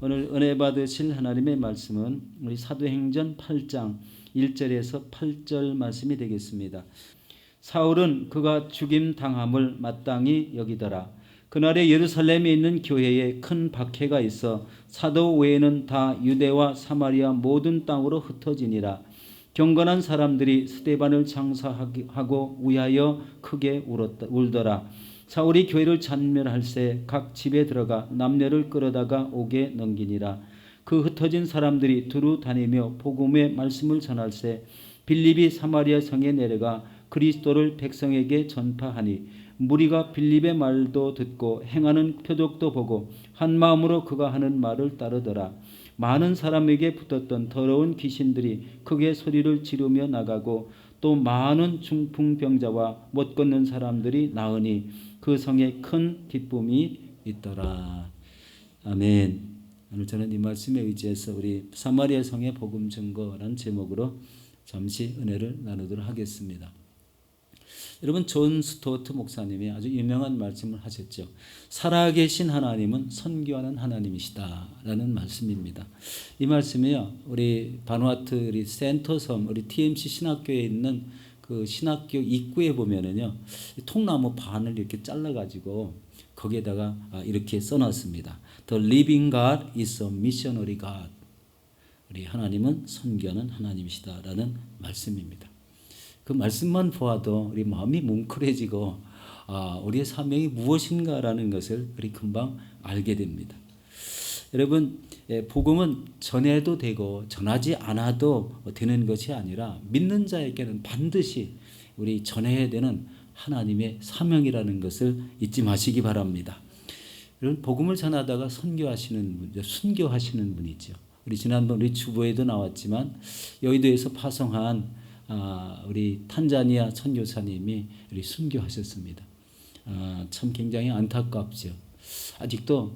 오늘 은혜 받으실 하나님의 말씀은 우리 사도행전 8장 1절에서 8절 말씀이 되겠습니다. 사울은 그가 죽임 당함을 마땅히 여기더라. 그날에 예루살렘에 있는 교회에 큰 박해가 있어 사도 외에는 다 유대와 사마리아 모든 땅으로 흩어지니라. 경건한 사람들이 스데반을 장사하고 위하여 크게 울더라. 사울이 교회를 잔멸할새 각 집에 들어가 남녀를 끌어다가 옥에 넘기니라. 그 흩어진 사람들이 두루 다니며 복음의 말씀을 전할새 빌립이 사마리아 성에 내려가 그리스도를 백성에게 전파하니 무리가 빌립의 말도 듣고 행하는 표적도 보고 한 마음으로 그가 하는 말을 따르더라. 많은 사람에게 붙었던 더러운 귀신들이 크게 소리를 지르며 나가고 또 많은 중풍병자와 못 걷는 사람들이 나으니 그 성에 큰 기쁨이 있더라. 아멘. 오늘 저는 이 말씀에 의지해서 우리 사마리아 성의 복음 증거라는 제목으로 잠시 은혜를 나누도록 하겠습니다. 여러분, 존 스토어트 목사님이 아주 유명한 말씀을 하셨죠. 살아계신 하나님은 선교하는 하나님이시다라는 말씀입니다. 이 말씀이요, 우리 바누아투 우리 센터섬 우리 TMC 신학교에 있는 그 신학교 입구에 보면은요, 통나무 반을 이렇게 잘라가지고 거기에다가 이렇게 써놨습니다. The living God is a missionary God. 우리 하나님은 선교하는 하나님이시다라는 말씀입니다. 그 말씀만 보아도 우리 마음이 뭉클해지고 우리의 사명이 무엇인가라는 것을 우리 금방 알게 됩니다. 여러분, 복음은 전해도 되고 전하지 않아도 되는 것이 아니라 믿는 자에게는 반드시 우리 전해야 되는 하나님의 사명이라는 것을 잊지 마시기 바랍니다. 여러분, 복음을 전하다가 선교하시는 분, 순교하시는 분이죠. 우리 지난번 우리 주보에도 나왔지만 여의도에서 파송한 우리 탄자니아 선교사님이 우리 순교하셨습니다. 참 굉장히 안타깝죠. 아직도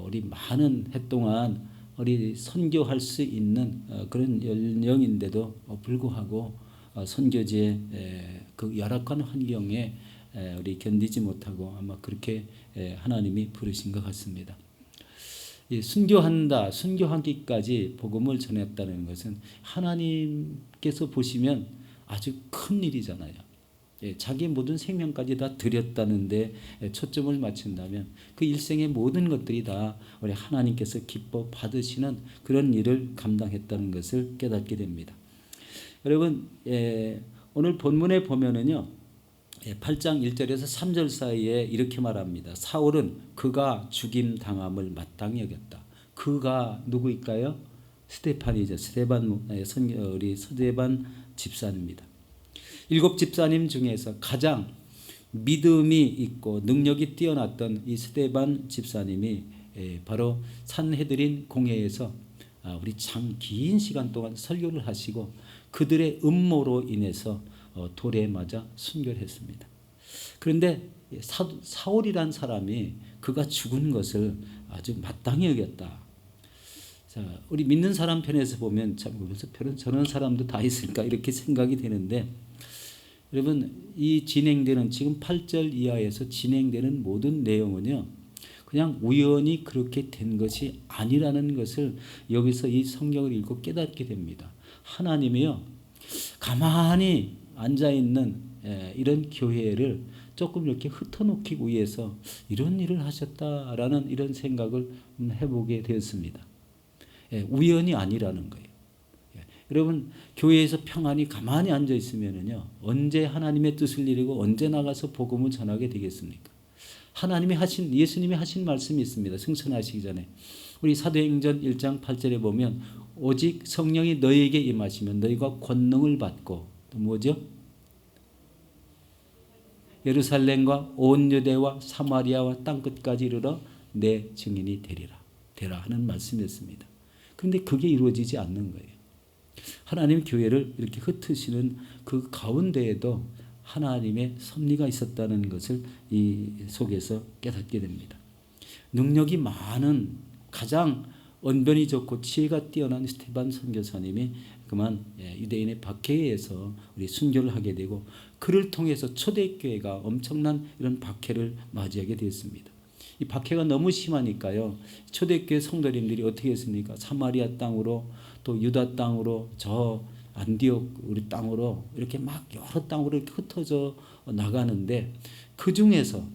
우리 많은 해 동안 우리 선교할 수 있는 그런 연령인데도 불구하고 선교지의 그 열악한 환경에 우리 견디지 못하고 아마 그렇게 하나님이 부르신 것 같습니다. 순교하기까지 복음을 전했다는 것은 하나님께서 보시면 아주 큰 일이잖아요. 자기 모든 생명까지 다 드렸다는데 초점을 맞춘다면 그 일생의 모든 것들이 다 우리 하나님께서 기뻐 받으시는 그런 일을 감당했다는 것을 깨닫게 됩니다. 여러분, 오늘 본문에 보면은요, 8장 1절에서 3절 사이에 이렇게 말합니다. 사울은 그가 죽임 당함을 마땅히 여겼다. 그가 누구일까요? 스데반이죠. 우리 스데반 집사입니다. 7 집사님 중에서 가장 믿음이 있고 능력이 뛰어났던 이 스데반 집사님이 바로 산헤드린 공회에서 우리 참 긴 시간 동안 설교를 하시고 그들의 음모로 인해서 돌에 맞아 순교를 했습니다. 그런데 사울이란 사람이 그가 죽은 것을 아주 마땅히 여겼다. 자, 우리 믿는 사람 편에서 보면 참 보면서 저런 사람도 다 있을까 이렇게 생각이 되는데, 여러분, 이 진행되는 지금 8절 이하에서 진행되는 모든 내용은요, 그냥 우연히 그렇게 된 것이 아니라는 것을 여기서 이 성경을 읽고 깨닫게 됩니다. 하나님이요, 가만히 앉아있는 이런 교회를 조금 이렇게 흩어놓기 위해서 이런 일을 하셨다라는 이런 생각을 해보게 되었습니다. 우연이 아니라는 거예요. 여러분, 교회에서 평안히 가만히 앉아 있으면은요, 언제 하나님의 뜻을 이루고 언제 나가서 복음을 전하게 되겠습니까? 예수님이 하신 말씀이 있습니다. 승천하시기 전에 우리 사도행전 1장 8절에 보면 오직 성령이 너희에게 임하시면 너희가 권능을 받고 또 뭐죠? 예루살렘과 온 유대와 사마리아와 땅끝까지 이르러 내 증인이 되라 하는 말씀이었습니다. 그런데 그게 이루어지지 않는 거예요. 하나님 교회를 이렇게 흩으시는 그 가운데에도 하나님의 섭리가 있었다는 것을 이 속에서 깨닫게 됩니다. 능력이 많은 가장 언변이 좋고 지혜가 뛰어난 스데반 선교사님이 그만 유대인의 박해에서 우리 순교를 하게 되고 그를 통해서 초대교회가 엄청난 이런 박해를 맞이하게 되었습니다. 이 박해가 너무 심하니까요. 초대교회 성도님들이 어떻게 했습니까? 사마리아 땅으로 또 유다 땅으로 저 안디옥 우리 땅으로 이렇게 막 여러 땅으로 이렇게 흩어져 나가는데 그 중에서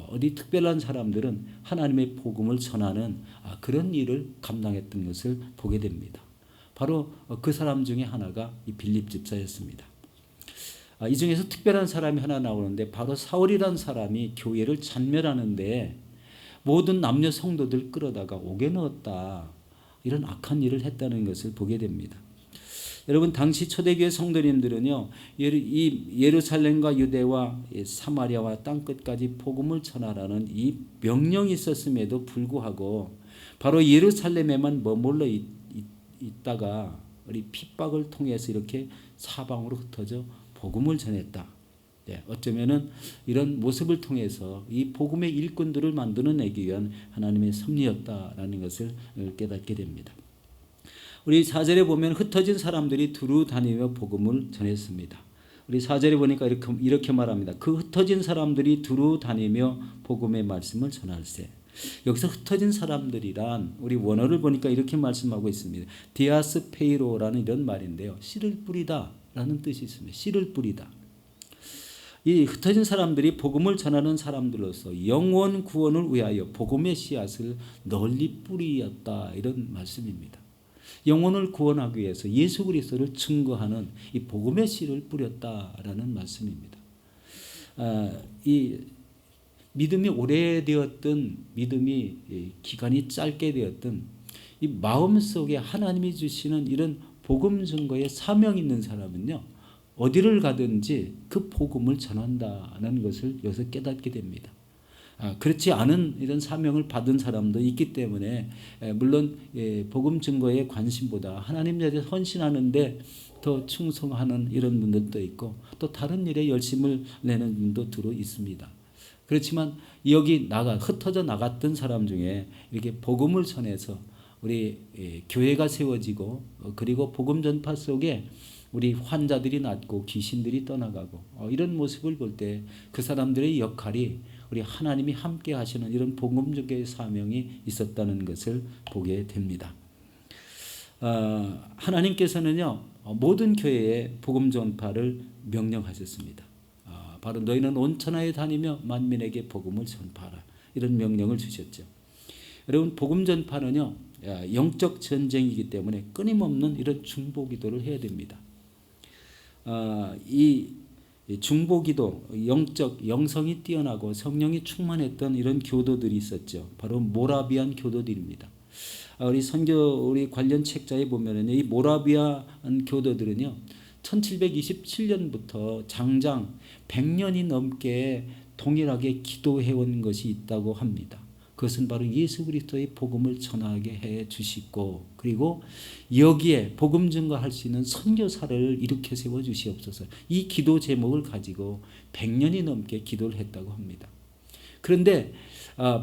어디 특별한 사람들은 하나님의 복음을 전하는 그런 일을 감당했던 것을 보게 됩니다. 바로 그 사람 중에 하나가 이 빌립 집사였습니다. 이 중에서 특별한 사람이 하나 나오는데 바로 사울이라는 사람이 교회를 잔멸하는데 모든 남녀 성도들 끌어다가 옥에 넣었다. 이런 악한 일을 했다는 것을 보게 됩니다. 여러분 당시 초대교회 성도님들은요. 이 예루살렘과 유대와 사마리아와 땅끝까지 복음을 전하라는 이 명령이 있었음에도 불구하고 바로 예루살렘에만 머물러 있다가 우리 핍박을 통해서 이렇게 사방으로 흩어져 복음을 전했다. 어쩌면은 이런 모습을 통해서 이 복음의 일꾼들을 만들어내기 위한 하나님의 섭리였다라는 것을 깨닫게 됩니다. 우리 4절에 보면 흩어진 사람들이 두루 다니며 복음을 전했습니다. 우리 4절에 보니까 이렇게 말합니다. 그 흩어진 사람들이 두루 다니며 복음의 말씀을 전할세. 여기서 흩어진 사람들이란 우리 원어를 보니까 이렇게 말씀하고 있습니다. 디아스페이로라는 이런 말인데요. 씨를 뿌리다 라는 뜻이 있습니다. 씨를 뿌리다. 이 흩어진 사람들이 복음을 전하는 사람들로서 영원 구원을 위하여 복음의 씨앗을 널리 뿌리었다 이런 말씀입니다. 영혼을 구원하기 위해서 예수 그리스도를 증거하는 이 복음의 씨를 뿌렸다라는 말씀입니다. 이 믿음이 오래되었던 믿음이 기간이 짧게 되었던 이 마음속에 하나님이 주시는 이런 복음 증거에 사명 있는 사람은요. 어디를 가든지 그 복음을 전한다는 것을 여기서 깨닫게 됩니다. 그렇지 않은 이런 사명을 받은 사람도 있기 때문에 물론 복음 증거의 관심보다 하나님 자리에 헌신하는데 더 충성하는 이런 분들도 있고 또 다른 일에 열심을 내는 분도 들어 있습니다. 그렇지만 여기 흩어져 나갔던 사람 중에 이렇게 복음을 전해서 우리 교회가 세워지고 그리고 복음 전파 속에 우리 환자들이 낫고 귀신들이 떠나가고 이런 모습을 볼 때 그 사람들의 역할이 우리 하나님이 함께 하시는 이런 복음적인 사명이 있었다는 것을 보게 됩니다. 하나님께서는요 모든 교회에 복음 전파를 명령하셨습니다. 바로 너희는 온 천하에 다니며 만민에게 복음을 전파하라 이런 명령을 주셨죠. 여러분 복음 전파는요 영적 전쟁이기 때문에 끊임없는 이런 중보기도를 해야 됩니다. 이 중보기도 영성이 뛰어나고 성령이 충만했던 이런 교도들이 있었죠. 바로 모라비안 교도들입니다. 우리 관련 책자에 보면은 이 모라비안 교도들은요 1727년부터 장장 100년이 넘게 동일하게 기도해온 것이 있다고 합니다. 그것은 바로 예수 그리스도의 복음을 전하게 해 주시고 그리고 여기에 복음 증거할 수 있는 선교사를 일으켜 세워 주시옵소서. 이 기도 제목을 가지고 100년이 넘게 기도를 했다고 합니다. 그런데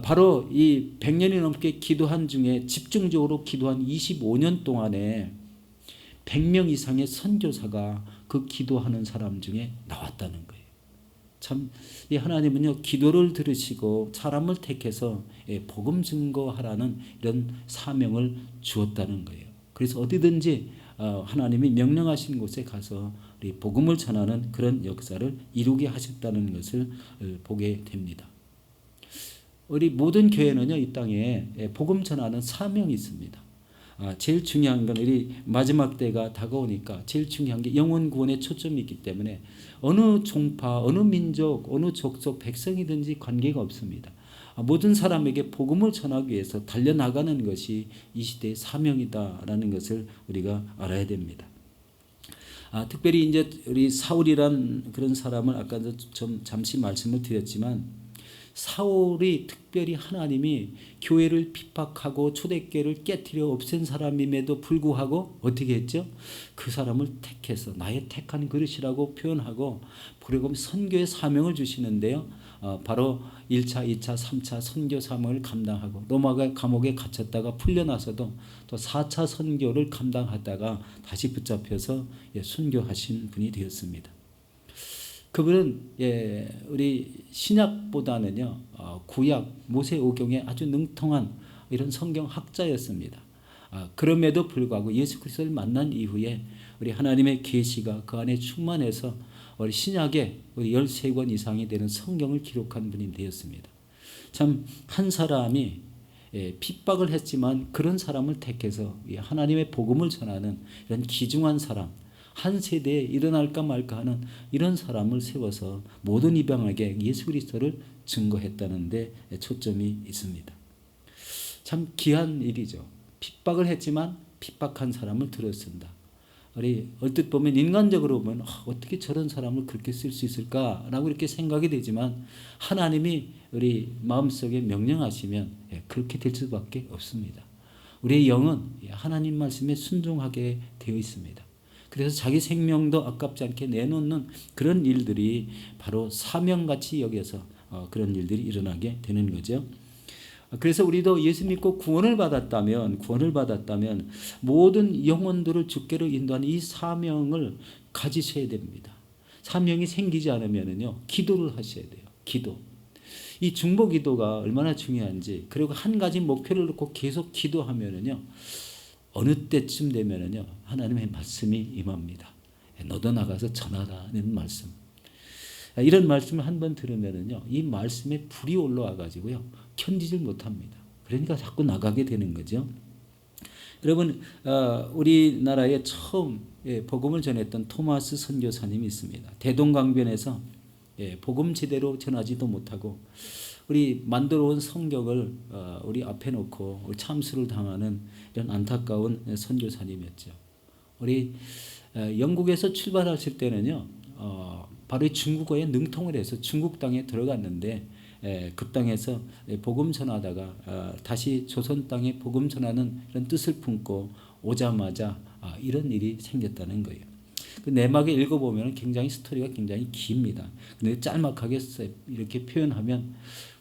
바로 이 100년이 넘게 기도한 중에 집중적으로 기도한 25년 동안에 100명 이상의 선교사가 그 기도하는 사람 중에 나왔다는 거예요. 참 이 하나님은요 기도를 들으시고 사람을 택해서 복음 증거하라는 이런 사명을 주었다는 거예요. 그래서 어디든지 하나님이 명령하신 곳에 가서 우리 복음을 전하는 그런 역사를 이루게 하셨다는 것을 보게 됩니다. 우리 모든 교회는요 이 땅에 복음 전하는 사명이 있습니다. 제일 중요한 건 우리 마지막 때가 다가오니까 제일 중요한 게 영혼 구원에 초점이 있기 때문에 어느 종파, 어느 민족, 어느 족속, 백성이든지 관계가 없습니다. 모든 사람에게 복음을 전하기 위해서 달려나가는 것이 이 시대의 사명이다라는 것을 우리가 알아야 됩니다. 특별히 이제 우리 사울이란 그런 사람을 아까도 좀 잠시 말씀을 드렸지만 사울이 특별히 하나님이 교회를 핍박하고 초대교회를 깨뜨려 없앤 사람임에도 불구하고 어떻게 했죠? 그 사람을 택해서 나의 택한 그릇이라고 표현하고 그리고 선교의 사명을 주시는데요. 바로 1차, 2차, 3차 선교 사명을 감당하고 로마 감옥에 갇혔다가 풀려나서도 또 4차 선교를 감당하다가 다시 붙잡혀서 순교하신 분이 되었습니다. 그분은 우리 신약보다는요 구약 모세오경에 아주 능통한 이런 성경 학자였습니다. 그럼에도 불구하고 예수 그리스도를 만난 이후에 우리 하나님의 계시가 그 안에 충만해서 우리 신약에 우리 13권 이상이 되는 성경을 기록한 분이 되었습니다. 참 한 사람이 핍박을 했지만 그런 사람을 택해서 하나님의 복음을 전하는 이런 귀중한 사람, 한 세대에 일어날까 말까 하는 이런 사람을 세워서 모든 이방에게 예수 그리스도를 증거했다는 데 초점이 있습니다. 참 귀한 일이죠. 핍박을 했지만 핍박한 사람을 들어쓴다. 우리 얼뜻 보면 인간적으로 보면 어떻게 저런 사람을 그렇게 쓸 수 있을까라고 이렇게 생각이 되지만 하나님이 우리 마음속에 명령하시면 그렇게 될 수밖에 없습니다. 우리의 영은 하나님 말씀에 순종하게 되어 있습니다. 그래서 자기 생명도 아깝지 않게 내놓는 그런 일들이 바로 사명같이 여겨서 그런 일들이 일어나게 되는 거죠. 그래서 우리도 예수 믿고 구원을 받았다면 모든 영혼들을 주께로 인도하는 이 사명을 가지셔야 됩니다. 사명이 생기지 않으면요 기도를 하셔야 돼요. 기도. 이 중보 기도가 얼마나 중요한지, 그리고 한 가지 목표를 놓고 계속 기도하면은요 어느 때쯤 되면은요 하나님의 말씀이 임합니다. 너도 나가서 전하라는 말씀. 이런 말씀을 한번 들으면은요 이 말씀에 불이 올라와 가지고요 견디질 못합니다. 그러니까 자꾸 나가게 되는 거죠. 여러분 우리나라에 처음 복음을 전했던 토마스 선교사님이 있습니다. 대동강변에서 복음 제대로 전하지도 못하고 우리 만들어 온 성경을 우리 앞에 놓고 참수를 당하는 이런 안타까운 선교사님이었죠. 우리 영국에서 출발하실 때는요 바로 중국어에 능통을 해서 중국 땅에 들어갔는데 그 땅에서 복음 전하다가 다시 조선 땅에 복음 전하는 이런 뜻을 품고 오자마자 이런 일이 생겼다는 거예요. 그 내막에 읽어보면 굉장히 스토리가 굉장히 깁니다. 근데 짤막하게 이렇게 표현하면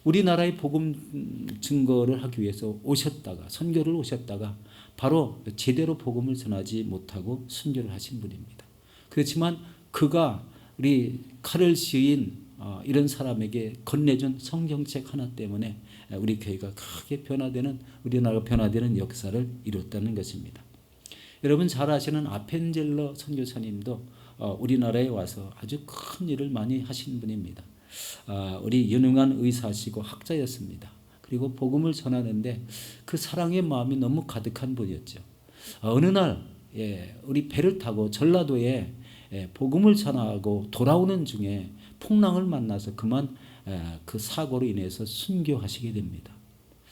우리나라의 복음 증거를 하기 위해서 오셨다가 선교를 오셨다가 바로 제대로 복음을 전하지 못하고 순교를 하신 분입니다. 그렇지만 그가 우리 카를 시인 이런 사람에게 건네준 성경책 하나 때문에 우리 교회가 크게 변화되는, 우리나라가 변화되는 역사를 이뤘다는 것입니다. 여러분 잘 아시는 아펜젤러 선교사님도 우리나라에 와서 아주 큰 일을 많이 하신 분입니다. 우리 유능한 의사시고 학자였습니다. 그리고 복음을 전하는데 그 사랑의 마음이 너무 가득한 분이었죠. 어느 날 우리 배를 타고 전라도에 복음을 전하고 돌아오는 중에 풍랑을 만나서 그만 그 사고로 인해서 순교하시게 됩니다.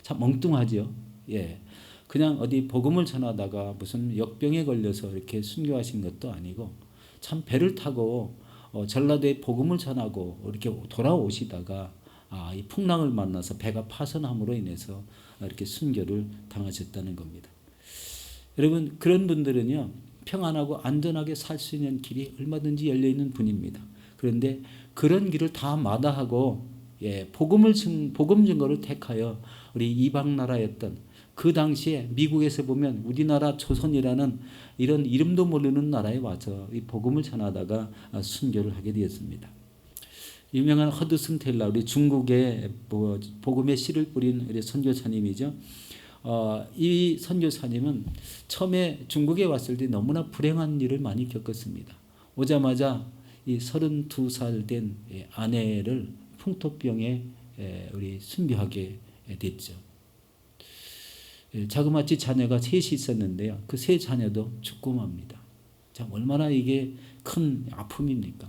참 멍뚱하죠. 그냥 어디 복음을 전하다가 무슨 역병에 걸려서 이렇게 순교하신 것도 아니고 참 배를 타고 전라도에 복음을 전하고 이렇게 돌아오시다가 이 풍랑을 만나서 배가 파손함으로 인해서 이렇게 순교를 당하셨다는 겁니다. 여러분 그런 분들은요 평안하고 안전하게 살 수 있는 길이 얼마든지 열려 있는 분입니다. 그런데 그런 길을 다 마다하고 복음 증거를 택하여 우리 이방 나라였던 그 당시에 미국에서 보면 우리나라 조선이라는 이런 이름도 모르는 나라에 와서 이 복음을 전하다가 순교를 하게 되었습니다. 유명한 허드슨 테일러, 우리 중국의 복음의 씨를 뿌린 우리 선교사님이죠. 이 선교사님은 처음에 중국에 왔을 때 너무나 불행한 일을 많이 겪었습니다. 오자마자 이 32살 된 아내를 풍토병에 우리 순교하게 됐죠. 자그마치 자녀가 셋이 있었는데요. 그 세 자녀도 죽고 맙니다. 참 얼마나 이게 큰 아픔입니까?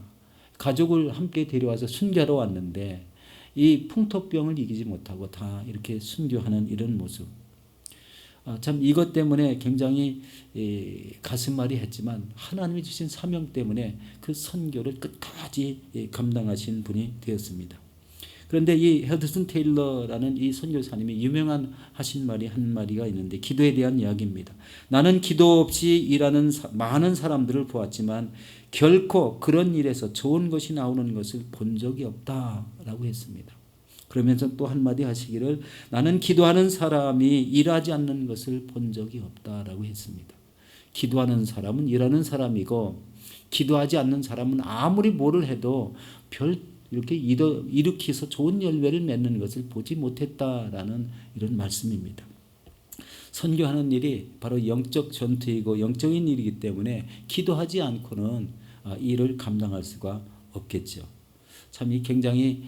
가족을 함께 데려와서 순교하러 왔는데 이 풍토병을 이기지 못하고 다 이렇게 순교하는 이런 모습. 참 이것 때문에 굉장히 가슴앓이 했지만 하나님이 주신 사명 때문에 그 선교를 끝까지 감당하신 분이 되었습니다. 그런데 이 허드슨 테일러라는 이 선교사님이 유명한 하신 말이 한 마디가 있는데 기도에 대한 이야기입니다. 나는 기도 없이 일하는 많은 사람들을 보았지만 결코 그런 일에서 좋은 것이 나오는 것을 본 적이 없다라고 했습니다. 그러면서 또 한마디 하시기를 나는 기도하는 사람이 일하지 않는 것을 본 적이 없다라고 했습니다. 기도하는 사람은 일하는 사람이고 기도하지 않는 사람은 아무리 뭐를 해도 별 이렇게 일으켜서 좋은 열매를 맺는 것을 보지 못했다라는 이런 말씀입니다. 선교하는 일이 바로 영적 전투이고 영적인 일이기 때문에 기도하지 않고는 이 일을 감당할 수가 없겠죠. 참 이 굉장히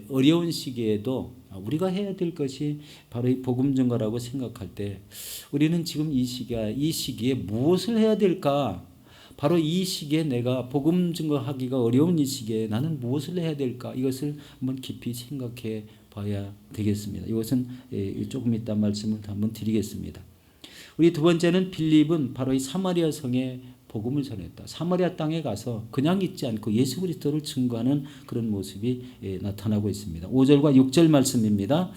어려운 시기에도 우리가 해야 될 것이 바로 이 복음 전가라고 생각할 때 우리는 지금 이 시기에 무엇을 해야 될까? 바로 이 시기에 내가 복음 증거하기가 어려운 이 시기에 나는 무엇을 해야 될까? 이것을 한번 깊이 생각해 봐야 되겠습니다. 이것은 조금 이따 말씀을 한번 드리겠습니다. 우리 두 번째는 빌립은 바로 이 사마리아 성에 복음을 전했다. 사마리아 땅에 가서 그냥 있지 않고 예수 그리스도를 증거하는 그런 모습이 나타나고 있습니다. 5절과 6절 말씀입니다.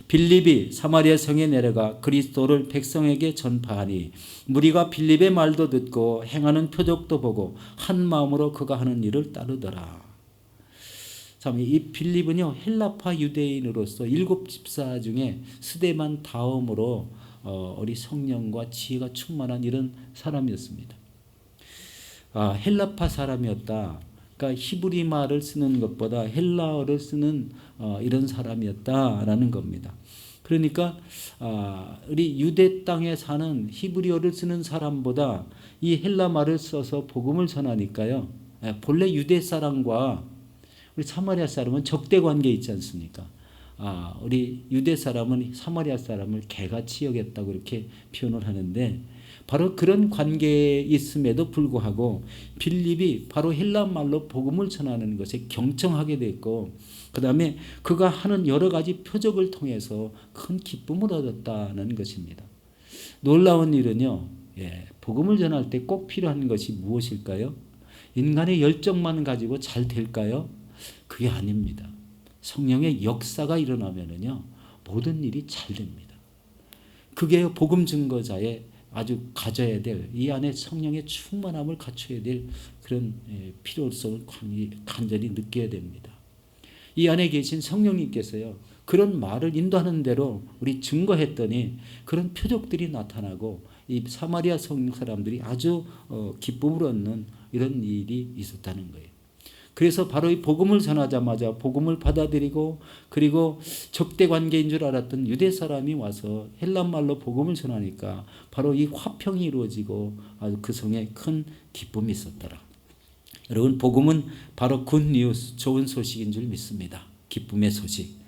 빌립이 사마리아 성에 내려가 그리스도를 백성에게 전파하니 무리가 빌립의 말도 듣고 행하는 표적도 보고 한 마음으로 그가 하는 일을 따르더라. 참 이 빌립은요 헬라파 유대인으로서 7 집사 중에 스데반 다음으로 우리 성령과 지혜가 충만한 이런 사람이었습니다. 헬라파 사람이었다. 그러니까 히브리 말을 쓰는 것보다 헬라어를 쓰는 이런 사람이었다라는 겁니다. 그러니까 우리 유대 땅에 사는 히브리어를 쓰는 사람보다 이 헬라 말을 써서 복음을 전하니까요. 본래 유대 사람과 우리 사마리아 사람은 적대 관계에 있지 않습니까? 우리 유대 사람은 사마리아 사람을 개같이 여겼다고 이렇게 표현을 하는데 바로 그런 관계에 있음에도 불구하고 빌립이 바로 헬라 말로 복음을 전하는 것에 경청하게 됐고 그 다음에 그가 하는 여러 가지 표적을 통해서 큰 기쁨을 얻었다는 것입니다. 놀라운 일은요. 복음을 전할 때 꼭 필요한 것이 무엇일까요? 인간의 열정만 가지고 잘 될까요? 그게 아닙니다. 성령의 역사가 일어나면은요 모든 일이 잘 됩니다. 그게 복음 증거자의 아주 가져야 될 이 안에 성령의 충만함을 갖춰야 될 그런 필요성을 간절히 느껴야 됩니다. 이 안에 계신 성령님께서요 그런 말을 인도하는 대로 우리 증거했더니 그런 표적들이 나타나고 이 사마리아 성 사람들이 아주 기쁨을 얻는 이런 일이 있었다는 거예요. 그래서 바로 이 복음을 전하자마자 복음을 받아들이고 그리고 적대 관계인 줄 알았던 유대 사람이 와서 헬라 말로 복음을 전하니까 바로 이 화평이 이루어지고 아주 그 성에 큰 기쁨이 있었더라. 여러분 복음은 바로 굿뉴스 좋은 소식인 줄 믿습니다. 기쁨의 소식.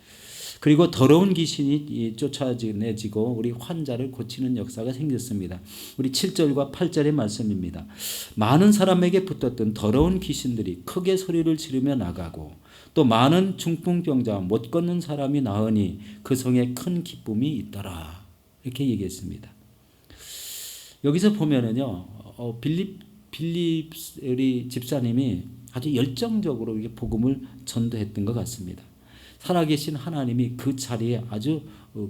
그리고 더러운 귀신이 쫓아내지고 우리 환자를 고치는 역사가 생겼습니다. 우리 7절과 8절의 말씀입니다. 많은 사람에게 붙었던 더러운 귀신들이 크게 소리를 지르며 나가고 또 많은 중풍병자와 못 걷는 사람이 나으니 그 성에 큰 기쁨이 있더라. 이렇게 얘기했습니다. 여기서 보면은요, 빌립 우리 집사님이 아주 열정적으로 이게 복음을 전도했던 것 같습니다. 살아계신 하나님이 그 자리에 아주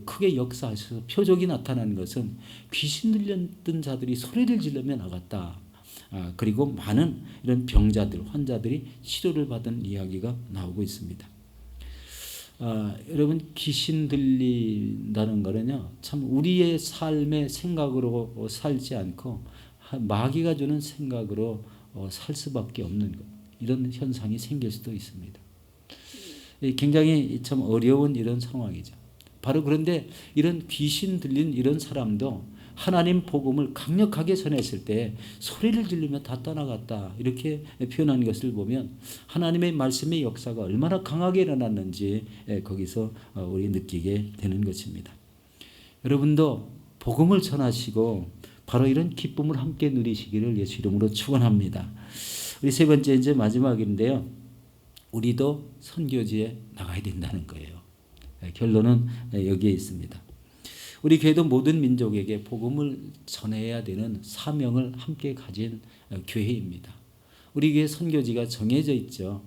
크게 역사하셔서 표적이 나타나는 것은 귀신 들렸던 자들이 소리를 지르며 나갔다. 그리고 많은 이런 병자들, 환자들이 치료를 받은 이야기가 나오고 있습니다. 여러분 귀신 들린다는 거는요, 참 우리의 삶의 생각으로 살지 않고 마귀가 주는 생각으로 살 수밖에 없는 것, 이런 현상이 생길 수도 있습니다. 굉장히 참 어려운 이런 상황이죠. 바로 그런데 이런 귀신 들린 이런 사람도 하나님 복음을 강력하게 전했을 때 소리를 지르며 다 떠나갔다 이렇게 표현한 것을 보면 하나님의 말씀의 역사가 얼마나 강하게 일어났는지 거기서 우리 느끼게 되는 것입니다. 여러분도 복음을 전하시고 바로 이런 기쁨을 함께 누리시기를 예수 이름으로 축원합니다. 우리 세 번째 이제 마지막인데요. 우리도 선교지에 나가야 된다는 거예요. 결론은 여기에 있습니다. 우리 교회도 모든 민족에게 복음을 전해야 되는 사명을 함께 가진 교회입니다. 우리 교회 선교지가 정해져 있죠.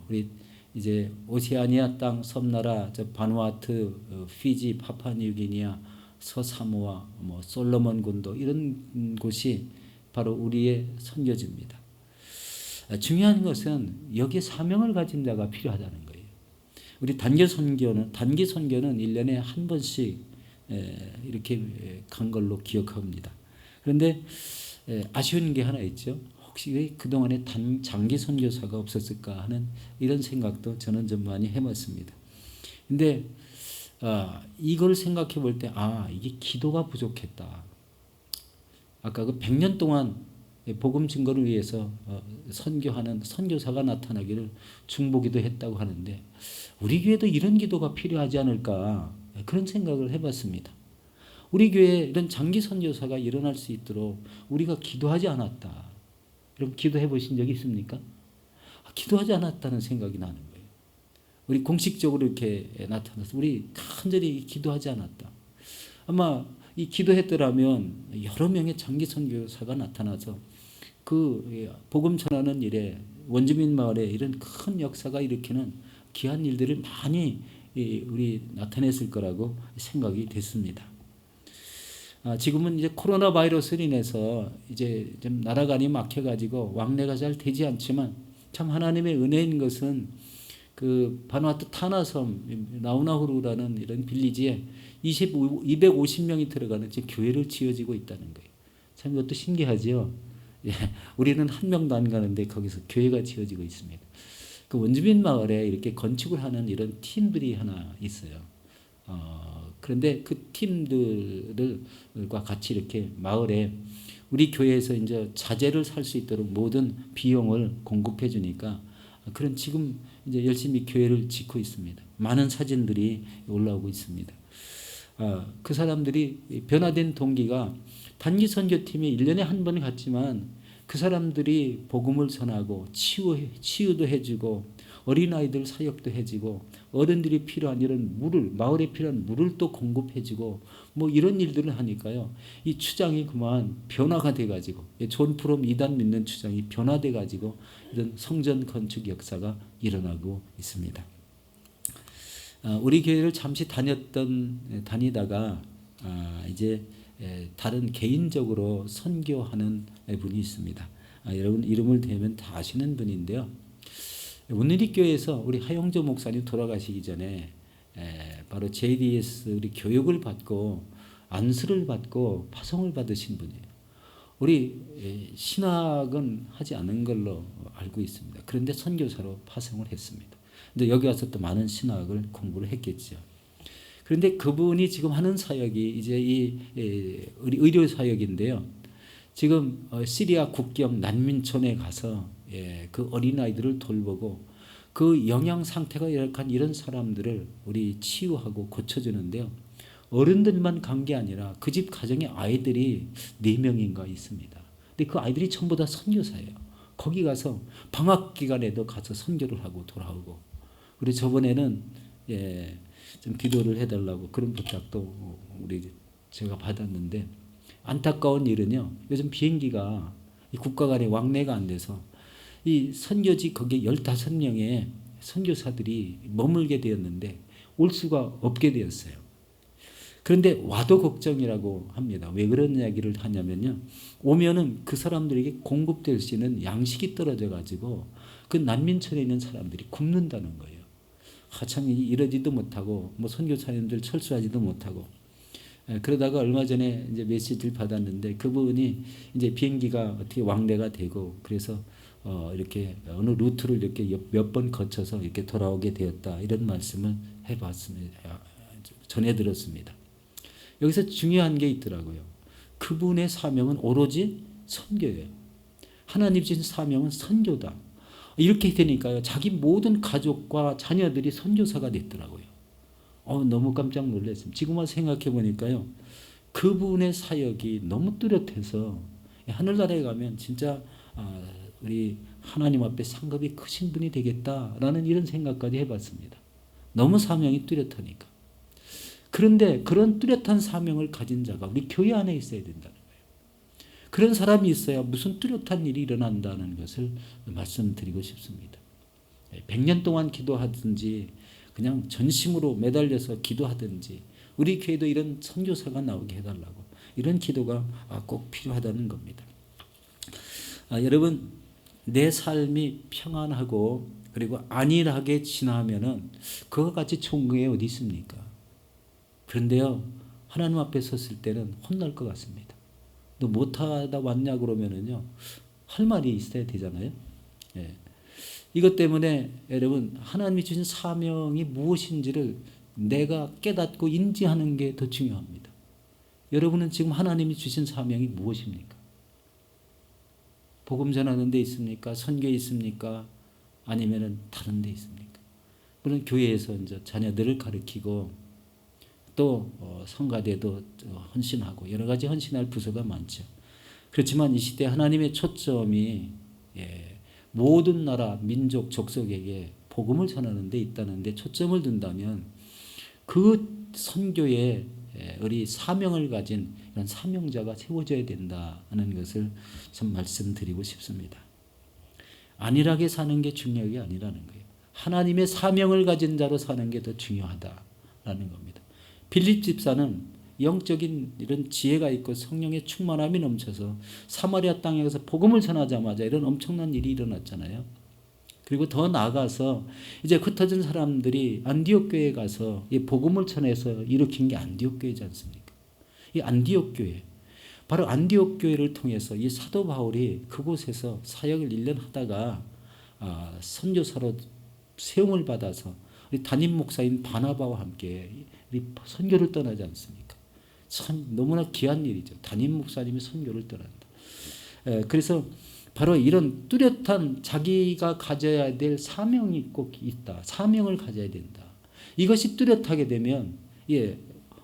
우리 이제 오세아니아 땅 섬나라, 바누아투, 피지, 파푸아뉴기니아, 서사모아, 솔로몬 군도 이런 곳이 바로 우리의 선교지입니다. 중요한 것은 여기에 사명을 가진 자가 필요하다는 거예요. 우리 단기 선교는 1년에 한 번씩 이렇게 간 걸로 기억합니다. 그런데 아쉬운 게 하나 있죠. 혹시 왜 그동안에 장기 선교사가 없었을까 하는 이런 생각도 저는 좀 많이 해봤습니다. 근데 이걸 생각해 볼 때 이게 기도가 부족했다. 아까 그 100년 동안 복음 증거를 위해서 선교하는 선교사가 나타나기를 중보기도 했다고 하는데 우리 교회도 이런 기도가 필요하지 않을까 그런 생각을 해봤습니다. 우리 교회에 이런 장기 선교사가 일어날 수 있도록 우리가 기도하지 않았다. 그럼 기도해 보신 적이 있습니까? 기도하지 않았다는 생각이 나는 거예요. 우리 공식적으로 이렇게 나타나서 우리 간절히 기도하지 않았다. 아마 이 기도했더라면 여러 명의 장기 선교사가 나타나서 그 복음 전하는 일에 원주민 마을에 이런 큰 역사가 일으키는 귀한 일들을 많이 우리 나타냈을 거라고 생각이 됐습니다. 지금은 이제 코로나 바이러스로 인해서 이제 좀 나라간이 막혀가지고 왕래가 잘 되지 않지만 참 하나님의 은혜인 것은 그 바누아투 타나섬 나우나후루라는 이런 빌리지에 250명이 들어가는 교회를 지어지고 있다는 거예요. 참 이것도 신기하죠. 우리는 한 명도 안 가는데 거기서 교회가 지어지고 있습니다. 그 원주민 마을에 이렇게 건축을 하는 이런 팀들이 하나 있어요. 그런데 그 팀들과 같이 이렇게 마을에 우리 교회에서 이제 자재를 살 수 있도록 모든 비용을 공급해 주니까 그런 지금 이제 열심히 교회를 짓고 있습니다. 많은 사진들이 올라오고 있습니다. 그 사람들이 변화된 동기가 단기 선교팀이 1년에 한 번 갔지만 그 사람들이 복음을 전하고 치유도 해주고 어린아이들 사역도 해주고 어른들이 필요한 이런 물을 마을에 필요한 물을 또 공급해주고 뭐 이런 일들을 하니까요. 이 추장이 그만 변화가 돼가지고 존 프롬 2단 믿는 추장이 변화돼가지고 이런 성전 건축 역사가 일어나고 있습니다. 우리 교회를 잠시 다니다가 이제 다른 개인적으로 선교하는 분이 있습니다. 여러분 이름을 대면 다 아시는 분인데요. 온누리교회에서 우리 하용조 목사님 돌아가시기 전에 바로 JDS 우리 교육을 받고 안수를 받고 파송을 받으신 분이에요. 우리 신학은 하지 않은 걸로 알고 있습니다. 그런데 선교사로 파송을 했습니다. 근데 여기 와서 또 많은 신학을 공부를 했겠죠. 그런데 그분이 지금 하는 사역이 이제 이 의료 사역인데요. 지금 시리아 국경 난민촌에 가서 그 어린아이들을 돌보고 그 영양 상태가 열악한 이런 사람들을 우리 치유하고 고쳐주는데요. 어른들만 간 게 아니라 그 집 가정에 아이들이 4명인가 있습니다. 근데 그 아이들이 전부 다 선교사예요. 거기 가서 방학 기간에도 가서 선교를 하고 돌아오고. 그리고 저번에는 좀 기도를 해달라고 그런 부탁도 제가 받았는데 안타까운 일은요. 요즘 비행기가 국가 간의 왕래가 안 돼서 이 선교지 거기에 15명의 선교사들이 머물게 되었는데 올 수가 없게 되었어요. 그런데 와도 걱정이라고 합니다. 왜 그런 이야기를 하냐면요. 오면은 그 사람들에게 공급될 수 있는 양식이 떨어져 가지고 그 난민촌에 있는 사람들이 굶는다는 거예요. 하참 이러지도 못하고 뭐 선교사님들 철수하지도 못하고 그러다가 얼마 전에 이제 메시지를 받았는데 그분이 이제 비행기가 어떻게 왕래가 되고 그래서 이렇게 어느 루트를 이렇게 몇 번 거쳐서 이렇게 돌아오게 되었다 이런 말씀을 해봤습니다. 전해 들었습니다. 여기서 중요한 게 있더라고요. 그분의 사명은 오로지 선교예요. 하나님 주신 사명은 선교다. 이렇게 되니까요. 자기 모든 가족과 자녀들이 선교사가 됐더라고요. 너무 깜짝 놀랐습니다. 지금 와서 생각해 보니까요. 그분의 사역이 너무 뚜렷해서 하늘나라에 가면 진짜 우리 하나님 앞에 상급이 크신 분이 되겠다라는 이런 생각까지 해봤습니다. 너무 사명이 뚜렷하니까. 그런데 그런 뚜렷한 사명을 가진 자가 우리 교회 안에 있어야 된다는 거예요. 그런 사람이 있어야 무슨 뚜렷한 일이 일어난다는 것을 말씀드리고 싶습니다. 100년 동안 기도하든지 그냥 전심으로 매달려서 기도하든지 우리 교회도 이런 선교사가 나오게 해달라고 이런 기도가 꼭 필요하다는 겁니다. 여러분 내 삶이 평안하고 그리고 안일하게 지나면은 그와 같이 좋은 게 어디 있습니까? 그런데요 하나님 앞에 섰을 때는 혼날 것 같습니다. 너 못하다 왔냐 그러면은요 할 말이 있어야 되잖아요. 예. 이것 때문에 여러분 하나님이 주신 사명이 무엇인지를 내가 깨닫고 인지하는 게 더 중요합니다. 여러분은 지금 하나님이 주신 사명이 무엇입니까? 복음 전하는 데 있습니까? 선교에 있습니까? 아니면은 다른 데 있습니까? 물론 교회에서 이제 자녀들을 가르치고 또 성가대도 헌신하고 여러 가지 헌신할 부서가 많죠. 그렇지만 이 시대 하나님의 초점이 모든 나라, 민족, 족속에게 복음을 전하는 데 있다는 데 초점을 둔다면 그 선교에 우리 사명을 가진 이런 사명자가 세워져야 된다는 것을 좀 말씀드리고 싶습니다. 안일하게 사는 게 중요한 게 아니라는 거예요. 하나님의 사명을 가진 자로 사는 게 더 중요하다라는 겁니다. 빌립 집사는 영적인 이런 지혜가 있고 성령의 충만함이 넘쳐서 사마리아 땅에 가서 복음을 전하자마자 이런 엄청난 일이 일어났잖아요. 그리고 더 나아가서 이제 흩어진 사람들이 안디옥 교회에 가서 이 복음을 전해서 일으킨 게 안디옥 교회지 않습니까? 이 안디옥 교회, 바로 안디옥 교회를 통해서 이 사도 바울이 그곳에서 사역을 1년 하다가 선교사로 세움을 받아서 우리 담임 목사인 바나바와 함께 우리 선교를 떠나지 않습니까? 참 너무나 귀한 일이죠. 담임 목사님이 선교를 떠난다. 그래서 바로 이런 뚜렷한 자기가 가져야 될 사명이 꼭 있다. 사명을 가져야 된다. 이것이 뚜렷하게 되면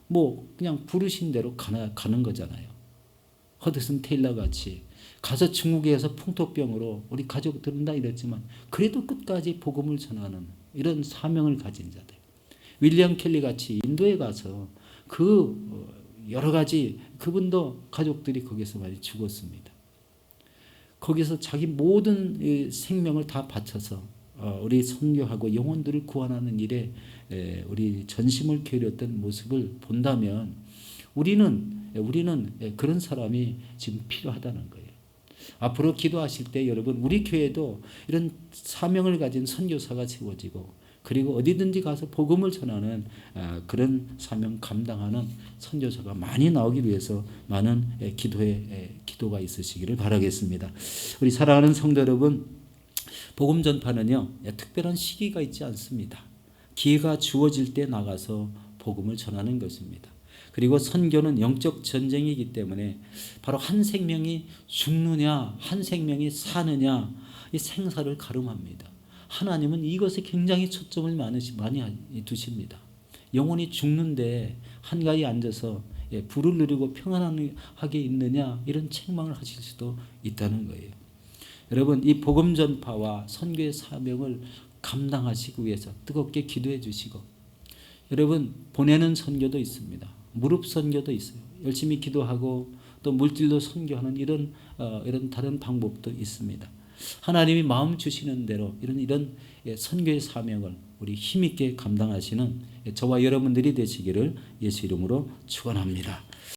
뭐 그냥 부르신 대로 가는 거잖아요. 허드슨 테일러 같이 가서 중국에서 풍토병으로 우리 가족들은 다 이랬지만 그래도 끝까지 복음을 전하는 이런 사명을 가진 자들. 윌리엄 켈리 같이 인도에 가서 여러 가지 그분도 가족들이 거기서 많이 죽었습니다. 거기서 자기 모든 생명을 다 바쳐서 우리 선교하고 영혼들을 구원하는 일에 우리 전심을 기울였던 모습을 본다면 우리는 그런 사람이 지금 필요하다는 거예요. 앞으로 기도하실 때 여러분 우리 교회도 이런 사명을 가진 선교사가 세워지고 그리고 어디든지 가서 복음을 전하는 그런 사명 감당하는 선교사가 많이 나오기 위해서 많은 기도가 있으시기를 바라겠습니다. 우리 사랑하는 성도 여러분, 복음 전파는요 특별한 시기가 있지 않습니다. 기회가 주어질 때 나가서 복음을 전하는 것입니다. 그리고 선교는 영적 전쟁이기 때문에 바로 한 생명이 죽느냐 한 생명이 사느냐 이 생사를 가름합니다. 하나님은 이것에 굉장히 초점을 많이 두십니다. 영혼이 죽는데 한가히 앉아서 불을 누리고 평안하게 있느냐 이런 책망을 하실 수도 있다는 거예요. 여러분 이 복음 전파와 선교의 사명을 감당하시기 위해서 뜨겁게 기도해 주시고 여러분 보내는 선교도 있습니다. 무릎 선교도 있어요. 열심히 기도하고 또 물질로 선교하는 이런 다른 방법도 있습니다. 하나님이 마음 주시는 대로 이런 선교의 사명을 우리 힘있게 감당하시는 저와 여러분들이 되시기를 예수 이름으로 축원합니다.